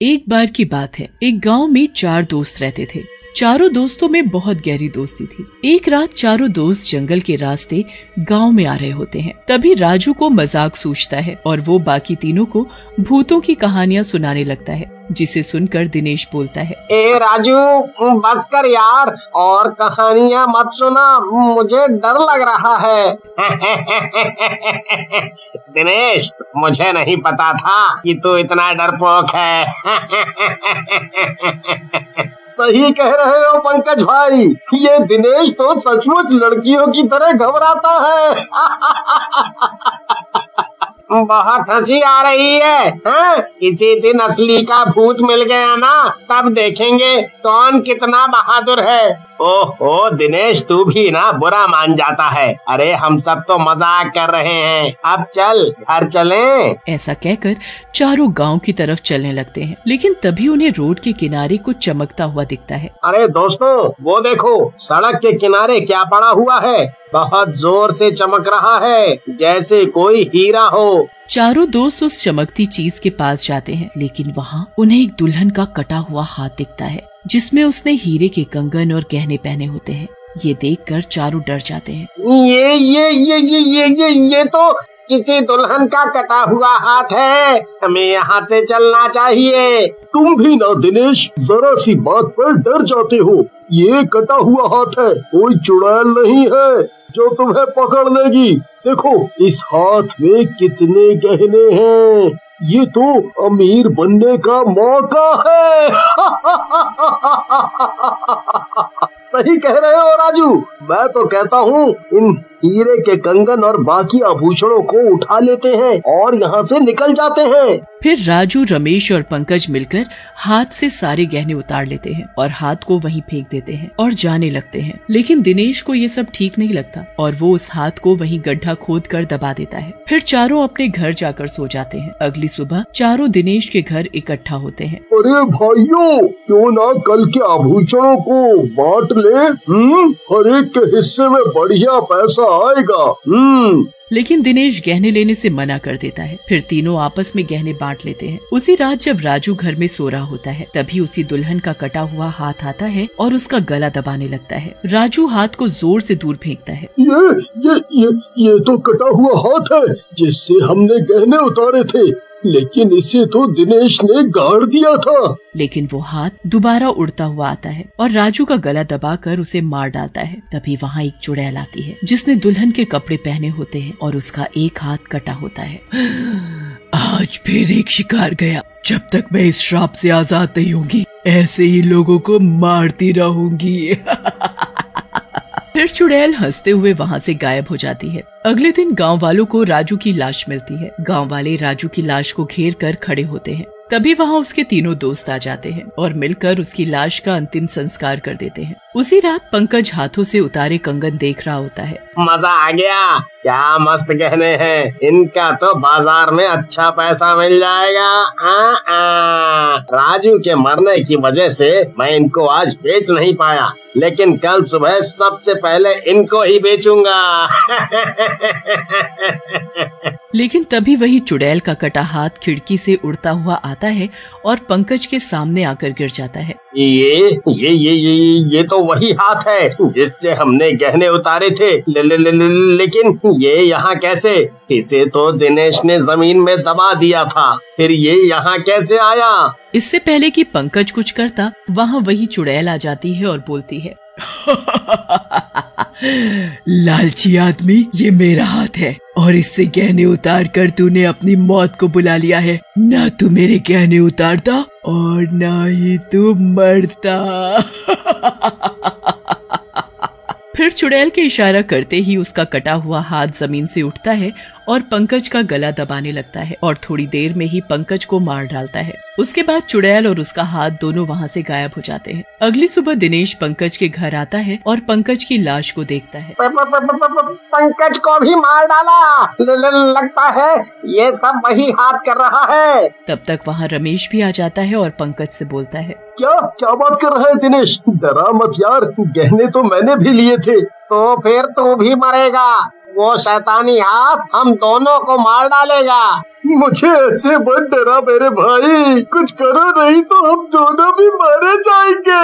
एक बार की बात है, एक गांव में 4 दोस्त रहते थे। चारों दोस्तों में बहुत गहरी दोस्ती थी। एक रात चारों दोस्त जंगल के रास्ते गांव में आ रहे होते हैं। तभी राजू को मजाक सूझता है और वो बाकी तीनों को भूतों की कहानियां सुनाने लगता है, जिसे सुनकर दिनेश बोलता है, ए राजू, बस कर यार, और कहानियां मत सुना, मुझे डर लग रहा है। दिनेश, मुझे नहीं पता था कि तू इतना डरपोक है। सही कह रहे हो पंकज भाई, ये दिनेश तो सचमुच लड़कियों की तरह घबराता है। बहुत हंसी आ रही है, हाँ? किसी दिन असली का भूत मिल गया ना, तब देखेंगे कौन कितना बहादुर है। ओहो दिनेश, तू भी ना बुरा मान जाता है। अरे हम सब तो मजाक कर रहे हैं, अब चल घर चलें। ऐसा कहकर चारों गांव की तरफ चलने लगते हैं, लेकिन तभी उन्हें रोड के किनारे कुछ चमकता हुआ दिखता है। अरे दोस्तों, वो देखो, सड़क के किनारे क्या पड़ा हुआ है, बहुत जोर से चमक रहा है, जैसे कोई हीरा हो। चारों दोस्त उस चमकती चीज के पास जाते हैं, लेकिन वहाँ उन्हें एक दुल्हन का कटा हुआ हाथ दिखता है, जिसमें उसने हीरे के कंगन और गहने पहने होते हैं। ये देखकर चारों डर जाते हैं। ये तो किसी दुल्हन का कटा हुआ हाथ है, हमें यहाँ से चलना चाहिए। तुम भी ना दिनेश, जरा सी बात पर डर जाते हो। ये कटा हुआ हाथ है, कोई चुड़ैल नहीं है जो तुम्हें पकड़ लेगी। देखो इस हाथ में कितने गहने हैं, ये तो अमीर बनने का मौका है। सही कह रहे हो राजू, मैं तो कहता हूँ इन हीरे के कंगन और बाकी आभूषणों को उठा लेते हैं और यहाँ से निकल जाते हैं। फिर राजू, रमेश और पंकज मिलकर हाथ से सारे गहने उतार लेते हैं और हाथ को वहीं फेंक देते हैं और जाने लगते हैं। लेकिन दिनेश को ये सब ठीक नहीं लगता और वो उस हाथ को वहीं गड्ढा खोद कर दबा देता है। फिर चारों अपने घर जाकर सो जाते हैं। अगली सुबह चारों दिनेश के घर इकट्ठा होते हैं। अरे भाइयों, क्यों ना कल के आभूषणों को बांट ले, हर एक के हिस्से में बढ़िया पैसा आएगा। लेकिन दिनेश गहने लेने से मना कर देता है। फिर तीनों आपस में गहने बांट लेते हैं। उसी रात जब राजू घर में सो रहा होता है, तभी उसी दुल्हन का कटा हुआ हाथ आता है और उसका गला दबाने लगता है। राजू हाथ को जोर से दूर फेंकता है। ये तो कटा हुआ हाथ है जिससे हमने गहने उतारे थे, लेकिन इसे तो दिनेश ने गाड़ दिया था। लेकिन वो हाथ दोबारा उड़ता हुआ आता है और राजू का गला दबाकर उसे मार डालता है। तभी वहाँ एक चुड़ैल आती है, जिसने दुल्हन के कपड़े पहने होते हैं और उसका एक हाथ कटा होता है। आज फिर एक शिकार गया। जब तक मैं इस श्राप से आजाद नहीं होंगी, ऐसे ही लोगों को मारती रहूंगी। फिर चुड़ैल हंसते हुए वहाँ से गायब हो जाती है। अगले दिन गांव वालों को राजू की लाश मिलती है। गांव वाले राजू की लाश को घेर कर खड़े होते हैं। तभी वहाँ उसके तीनों दोस्त आ जाते हैं और मिलकर उसकी लाश का अंतिम संस्कार कर देते हैं। उसी रात पंकज हाथों से उतारे कंगन देख रहा होता है। मजा आ गया, क्या मस्त गहने हैं, इनका तो बाजार में अच्छा पैसा मिल जाएगा। राजू के मरने की वजह से मैं इनको आज बेच नहीं पाया, लेकिन कल सुबह सबसे पहले इनको ही बेचूंगा। लेकिन तभी वही चुड़ैल का कटा हाथ खिड़की से उड़ता हुआ आता है और पंकज के सामने आकर गिर जाता है। ये तो वही हाथ है जिससे हमने गहने उतारे थे, लेकिन ये यहाँ कैसे? इसे तो दिनेश ने जमीन में दबा दिया था, फिर ये यहाँ कैसे आया? इससे पहले कि पंकज कुछ करता, वहाँ वही चुड़ैल आ जाती है और बोलती है, लालची आदमी, ये मेरा हाथ है और इससे गहने उतार कर तूने अपनी मौत को बुला लिया है। ना तू मेरे गहने उतारता और ना ही तू मरता। फिर चुड़ैल के इशारा करते ही उसका कटा हुआ हाथ जमीन से उठता है और पंकज का गला दबाने लगता है और थोड़ी देर में ही पंकज को मार डालता है। उसके बाद चुड़ैल और उसका हाथ दोनों वहाँ से गायब हो जाते हैं। अगली सुबह दिनेश पंकज के घर आता है और पंकज की लाश को देखता है। पंकज को भी मार डाला, लगता है ये सब वही हाथ कर रहा है। तब तक वहाँ रमेश भी आ जाता है और पंकज से बोलता है, क्या बात कर रहे हैं दिनेश, डरा मत यार, गहने तो मैंने भी लिए थे। तो फिर तू भी मरेगा, वो शैतानी हाथ हम दोनों को मार डालेगा। मुझे ऐसे मत डरा मेरे भाई, कुछ करो नहीं तो हम दोनों भी मारे जाएंगे।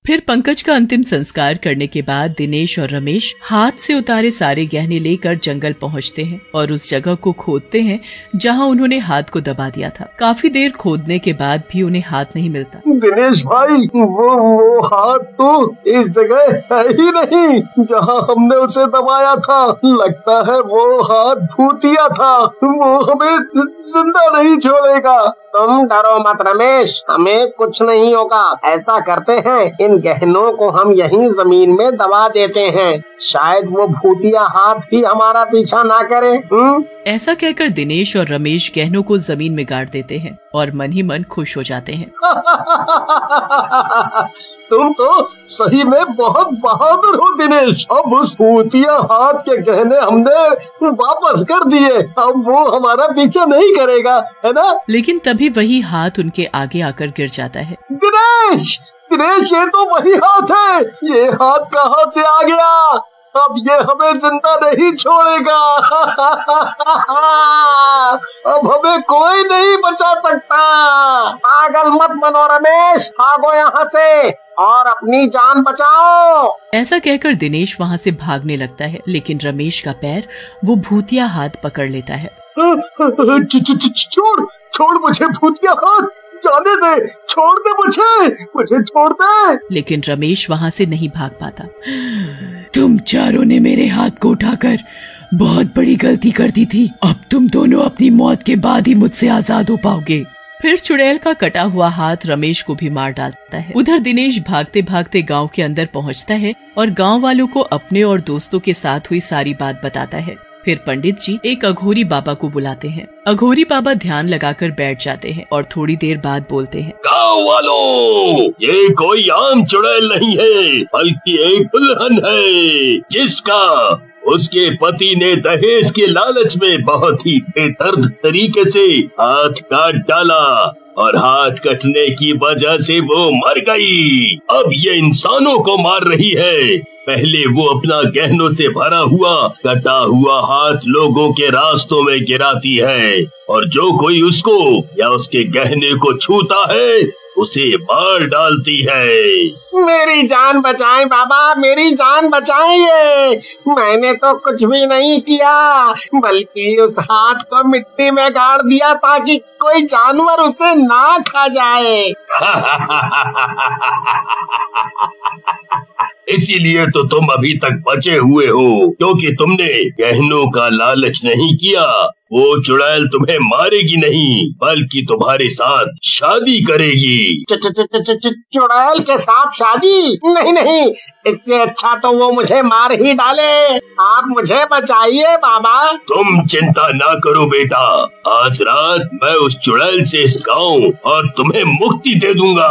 फिर पंकज का अंतिम संस्कार करने के बाद दिनेश और रमेश हाथ से उतारे सारे गहने लेकर जंगल पहुंचते हैं और उस जगह को खोदते हैं जहां उन्होंने हाथ को दबा दिया था। काफी देर खोदने के बाद भी उन्हें हाथ नहीं मिलता। दिनेश भाई, वो हाथ तो इस जगह है ही नहीं जहां हमने उसे दबाया था। लगता है वो हाथ भूतिया था, वो हमें जिंदा नहीं छोड़ेगा। तुम डरो मत रमेश, हमें कुछ नहीं होगा। ऐसा करते हैं, इन गहनों को हम यहीं जमीन में दबा देते हैं, शायद वो भूतिया हाथ भी हमारा पीछा ना करे। ऐसा कहकर दिनेश और रमेश गहनों को जमीन में गाड़ देते हैं और मन ही मन खुश हो जाते हैं। तुम तो सही में बहुत बहादुर हो दिनेश। अब उस भूतिया हाथ के गहने हमने वापस कर दिए, अब वो हमारा पीछा नहीं करेगा, है ना? लेकिन तभी वही हाथ उनके आगे आकर गिर जाता है। दिनेश, दिनेश, ये तो वही हाथ है। ये हाथ कहाँ से आ गया? अब ये हमें जिंदा नहीं छोड़ेगा। अब हमें कोई नहीं बचा सकता। पागल मत बनो रमेश, भागो यहाँ से और अपनी जान बचाओ। ऐसा कहकर दिनेश वहाँ से भागने लगता है, लेकिन रमेश का पैर वो भूतिया हाथ पकड़ लेता है। छोड़ मुझे भूतिया हाथ, जाने दे, छोड़ दे मुझे छोड़ दे। लेकिन रमेश वहाँ से नहीं भाग पाता। तुम चारों ने मेरे हाथ को उठाकर बहुत बड़ी गलती कर दी थी। अब तुम दोनों अपनी मौत के बाद ही मुझसे आजाद हो पाओगे। फिर चुड़ैल का कटा हुआ हाथ रमेश को भी मार डालता है। उधर दिनेश भागते भागते गांव के अंदर पहुंचता है और गांव वालों को अपने और दोस्तों के साथ हुई सारी बात बताता है। फिर पंडित जी एक अघोरी बाबा को बुलाते हैं। अघोरी बाबा ध्यान लगाकर बैठ जाते हैं और थोड़ी देर बाद बोलते हैं, गाँव वालों, ये कोई आम चुड़ैल नहीं है, बल्कि एक दुल्हन है जिसका उसके पति ने दहेज के लालच में बहुत ही बेदर्द तरीके से हाथ काट डाला और हाथ कटने की वजह से वो मर गई। अब ये इंसानों को मार रही है। पहले वो अपना गहनों से भरा हुआ कटा हुआ हाथ लोगों के रास्तों में गिराती है और जो कोई उसको या उसके गहने को छूता है उसे मार डालती है। मेरी जान बचाएं बाबा, मेरी जान बचाएं। मैंने तो कुछ भी नहीं किया, बल्कि उस हाथ को मिट्टी में गाड़ दिया ताकि कोई जानवर उसे ना खा जाए। इसीलिए तो तुम अभी तक बचे हुए हो, क्योंकि तुमने गहनों का लालच नहीं किया। वो चुड़ैल तुम्हें मारेगी नहीं, बल्कि तुम्हारे साथ शादी करेगी। चुड़ैल के साथ शादी? नहीं नहीं, इससे अच्छा तो वो मुझे मार ही डाले। आप मुझे बचाइए बाबा। तुम चिंता ना करो बेटा, आज रात मैं उस चुड़ैल से इस गाँव और तुम्हें मुक्ति दे दूंगा।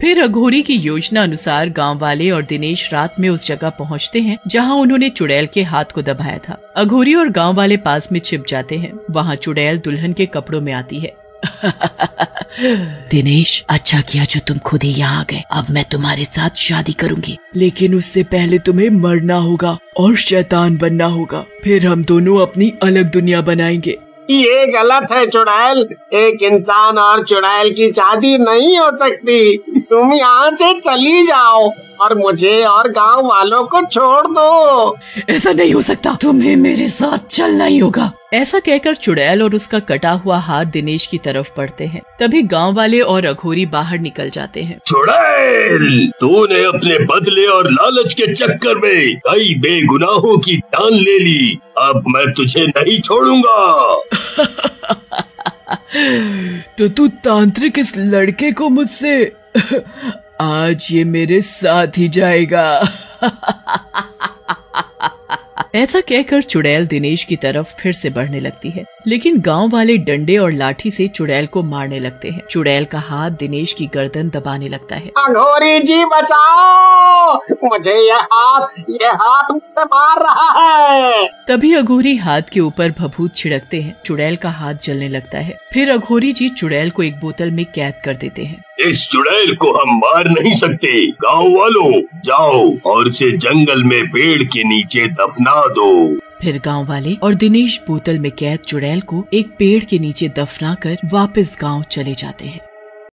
फिर अघोरी की योजना अनुसार गांव वाले और दिनेश रात में उस जगह पहुंचते हैं जहां उन्होंने चुड़ैल के हाथ को दबाया था। अघोरी और गांव वाले पास में छिप जाते हैं। वहां चुड़ैल दुल्हन के कपड़ों में आती है। दिनेश, अच्छा किया जो तुम खुद ही यहाँ आ गए। अब मैं तुम्हारे साथ शादी करूंगी, लेकिन उससे पहले तुम्हें मरना होगा और शैतान बनना होगा। फिर हम दोनों अपनी अलग दुनिया बनाएंगे। ये गलत है चुड़ैल, एक इंसान और चुड़ैल की शादी नहीं हो सकती। तुम यहाँ से चली जाओ और मुझे और गांव वालों को छोड़ दो। ऐसा नहीं हो सकता, तुम्हें मेरे साथ चलना ही होगा। ऐसा कहकर चुड़ैल और उसका कटा हुआ हाथ दिनेश की तरफ बढ़ते हैं। तभी गांव वाले और अघोरी बाहर निकल जाते हैं। चुड़ैल, तूने अपने बदले और लालच के चक्कर में कई बेगुनाहों की जान ले ली। अब मैं तुझे नहीं छोड़ूंगा। तो तू तांत्रिक इस लड़के को मुझसे आज ये मेरे साथ ही जाएगा। ऐसा कहकर चुड़ैल दिनेश की तरफ फिर से बढ़ने लगती है, लेकिन गांव वाले डंडे और लाठी से चुड़ैल को मारने लगते हैं। चुड़ैल का हाथ दिनेश की गर्दन दबाने लगता है। अघोरी जी बचाओ, मुझे ये हाथ मुझे मार रहा है। तभी अघोरी हाथ के ऊपर भभूत छिड़कते हैं। चुड़ैल का हाथ जलने लगता है। फिर अघोरी जी चुड़ैल को एक बोतल में कैद कर देते हैं। इस चुड़ैल को हम मार नहीं सकते। गाँव वालों, जाओ और इसे जंगल में पेड़ के नीचे दफना दो। फिर गांव वाले और दिनेश बोतल में कैद चुड़ैल को एक पेड़ के नीचे दफना कर वापस गांव चले जाते हैं।